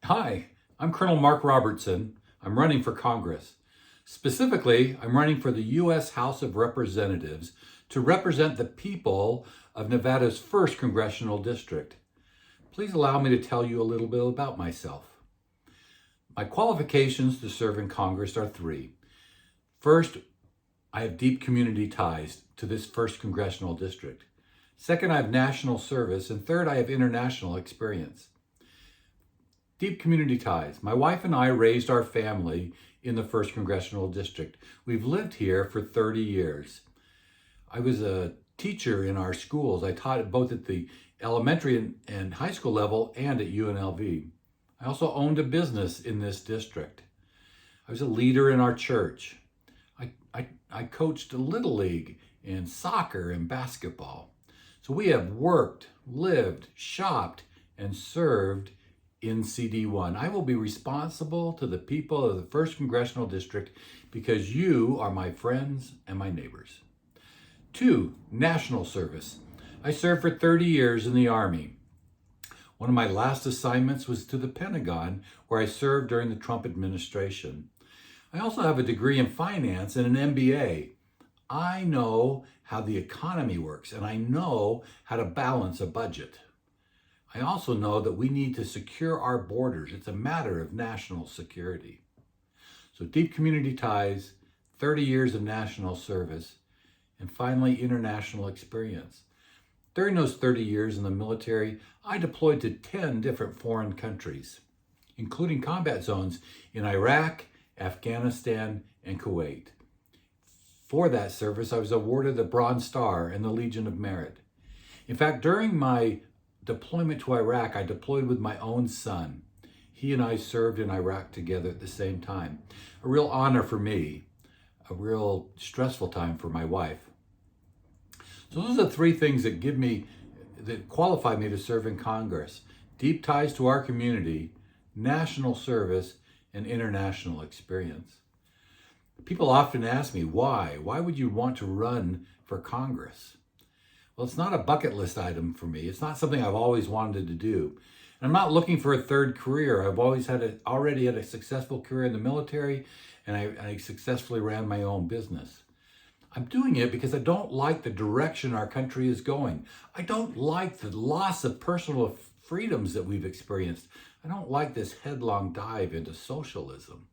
Hi, I'm Colonel Mark Robertson. I'm running for Congress. Specifically, I'm running for the U.S. House of Representatives to represent the people of Nevada's 1st Congressional District. Please allow me to tell you a little bit about myself. My qualifications to serve in Congress are 3. First, I have deep community ties to this 1st Congressional District. Second, I have national service. And third, I have international experience. Deep community ties. My wife and I raised our family in the 1st Congressional District. We've lived here for 30 years. I was a teacher in our schools. I taught both at the elementary and high school level and at UNLV. I also owned a business in this district. I was a leader in our church. I coached a Little League and soccer and basketball. So we have worked, lived, shopped, and served in CD1. I will be responsible to the people of the 1st Congressional District because you are my friends and my neighbors. 2, national service. I served for 30 years in the Army. One of my last assignments was to the Pentagon, where I served during the Trump administration. I also have a degree in finance and an MBA. I know how the economy works, and I know how to balance a budget. I also know that we need to secure our borders. It's a matter of national security. So deep community ties, 30 years of national service, and finally international experience. During those 30 years in the military, I deployed to 10 different foreign countries, including combat zones in Iraq, Afghanistan, and Kuwait. For that service, I was awarded the Bronze Star and the Legion of Merit. In fact, during my deployment to Iraq, I deployed with my own son. He and I served in Iraq together at the same time. A real honor for me, a real stressful time for my wife. So those are 3 things that qualify me to serve in Congress: deep ties to our community, national service, and international experience. People often ask me, why? Why would you want to run for Congress? Well, it's not a bucket list item for me. It's not something I've always wanted to do. And I'm not looking for a 3rd career. I've already had a successful career in the military, and I successfully ran my own business. I'm doing it because I don't like the direction our country is going. I don't like the loss of personal freedoms that we've experienced. I don't like this headlong dive into socialism.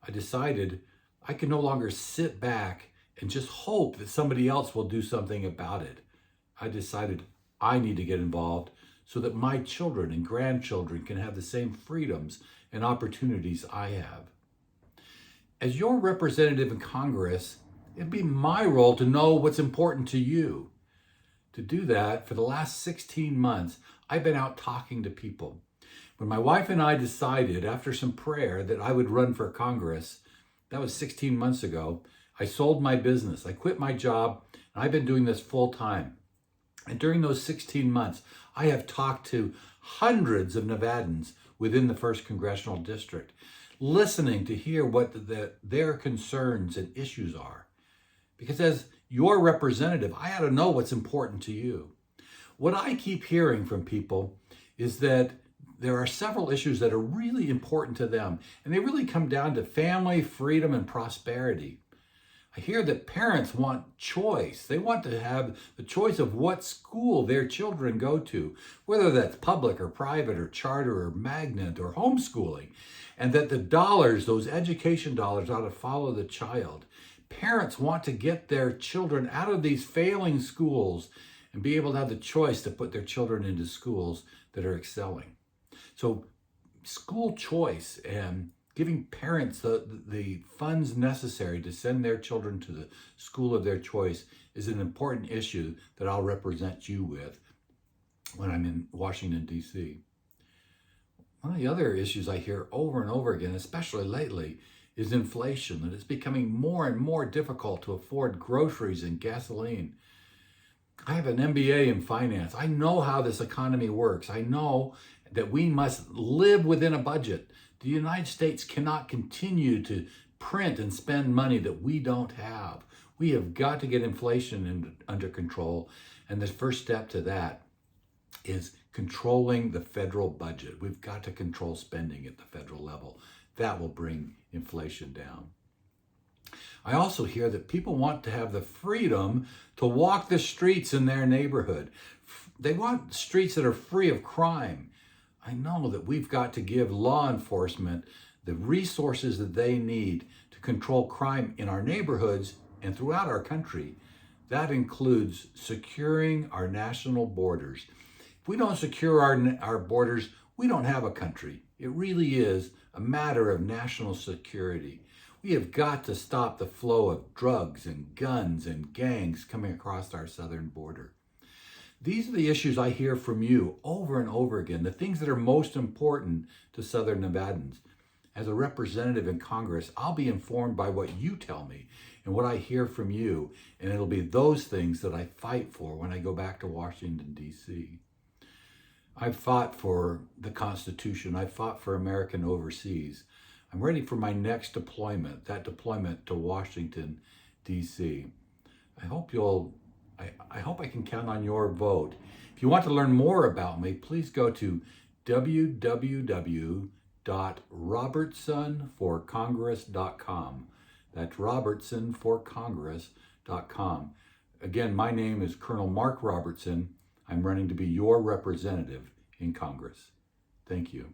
I decided I can no longer sit back and just hope that somebody else will do something about it. I decided I need to get involved so that my children and grandchildren can have the same freedoms and opportunities I have. As your representative in Congress, it'd be my role to know what's important to you. To do that, for the last 16 months, I've been out talking to people. When my wife and I decided, after some prayer, that I would run for Congress, that was 16 months ago, I sold my business. I quit my job, and I've been doing this full time. And during those 16 months, I have talked to hundreds of Nevadans within the 1st Congressional District, listening to hear what their concerns and issues are. Because as your representative, I ought to know what's important to you. What I keep hearing from people is that there are several issues that are really important to them, and they really come down to family, freedom, and prosperity. I hear that parents want choice. They want to have the choice of what school their children go to, whether that's public or private or charter or magnet or homeschooling, and that the dollars, those education dollars, ought to follow the child. Parents want to get their children out of these failing schools and be able to have the choice to put their children into schools that are excelling. So school choice and giving parents the funds necessary to send their children to the school of their choice is an important issue that I'll represent you with when I'm in Washington, D.C. One of the other issues I hear over and over again, especially lately, is inflation, that it's becoming more and more difficult to afford groceries and gasoline. I have an MBA in finance. I know how this economy works. I know that we must live within a budget. The United States cannot continue to print and spend money that we don't have. We have got to get inflation under control. And the first step to that is controlling the federal budget. We've got to control spending at the federal level. That will bring inflation down. I also hear that people want to have the freedom to walk the streets in their neighborhood. They want streets that are free of crime. I know that we've got to give law enforcement the resources that they need to control crime in our neighborhoods and throughout our country. That includes securing our national borders. If we don't secure our borders, we don't have a country. It really is a matter of national security. We have got to stop the flow of drugs and guns and gangs coming across our southern border. These are the issues I hear from you over and over again, the things that are most important to Southern Nevadans. As a representative in Congress, I'll be informed by what you tell me and what I hear from you, and it'll be those things that I fight for when I go back to Washington, D.C. I've fought for the Constitution. I've fought for American overseas. I'm ready for my next deployment, that deployment to Washington, D.C. I hope I can count on your vote. If you want to learn more about me, please go to www.robertsonforcongress.com. That's robertsonforcongress.com. Again, my name is Colonel Mark Robertson. I'm running to be your representative in Congress. Thank you.